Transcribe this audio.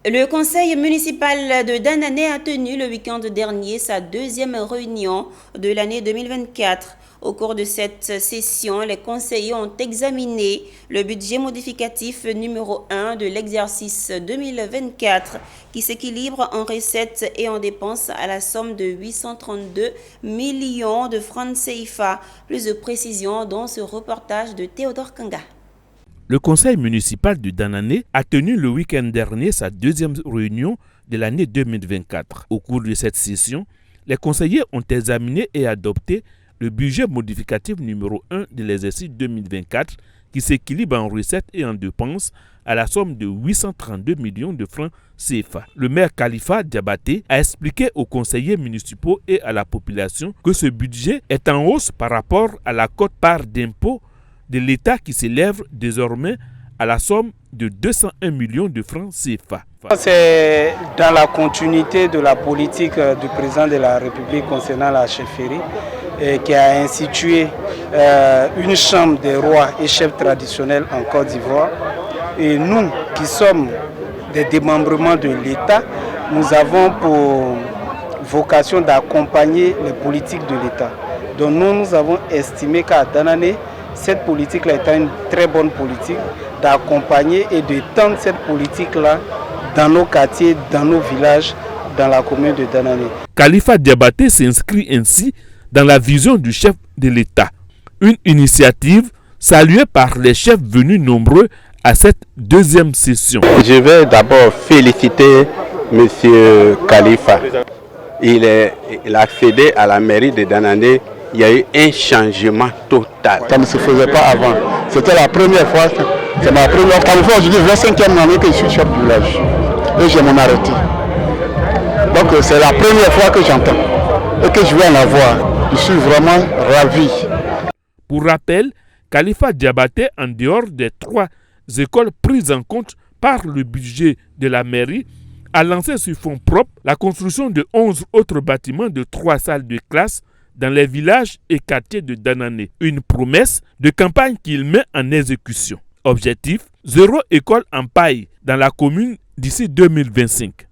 Le conseil municipal de Danané a tenu le week-end dernier sa deuxième réunion de l'année 2024. Au cours de cette session, les conseillers ont examiné le budget modificatif numéro 1 de l'exercice 2024 qui s'équilibre en recettes et en dépenses à la somme de 832 millions de francs CFA. Plus de précisions dans ce reportage de Théodore Kanga. Le conseil municipal de Danané a tenu le week-end dernier sa deuxième réunion de l'année 2024. Au cours de cette session, les conseillers ont examiné et adopté le budget modificatif numéro 1 de l'exercice 2024 qui s'équilibre en recettes et en dépenses à la somme de 832 millions de francs CFA. Le maire Khalifa Diabaté a expliqué aux conseillers municipaux et à la population que ce budget est en hausse par rapport à la quote-part d'impôt de l'État qui s'élève désormais à la somme de 201 millions de francs CFA. C'est dans la continuité de la politique du président de la République concernant la chefferie qui a institué une chambre des rois et chefs traditionnels en Côte d'Ivoire. Et nous qui sommes des démembrements de l'État, nous avons pour vocation d'accompagner les politiques de l'État. Donc nous avons estimé qu'à Danané, cette politique-là est une très bonne politique d'accompagner et de tendre cette politique-là dans nos quartiers, dans nos villages, dans la commune de Danané. Khalifa Diabaté s'inscrit ainsi dans la vision du chef de l'État. Une initiative saluée par les chefs venus nombreux à cette deuxième session. Je vais d'abord féliciter M. Khalifa. Il a accédé à la mairie de Danané. Il y a eu un changement total. Ça ne se faisait pas avant. C'était la première fois. C'est ma première fois. Aujourd'hui, 25e année que je suis chef du village. Et j'ai mon arrêté. Donc c'est la première fois que j'entends. Et que je vais en avoir. Je suis vraiment ravi. Pour rappel, Khalifa Diabaté, en dehors des 3 écoles prises en compte par le budget de la mairie, a lancé sur fonds propres la construction de 11 autres bâtiments de 3 salles de classe dans les villages et quartiers de Danané. Une promesse de campagne qu'il met en exécution. Objectif, 0 école en paille dans la commune d'ici 2025.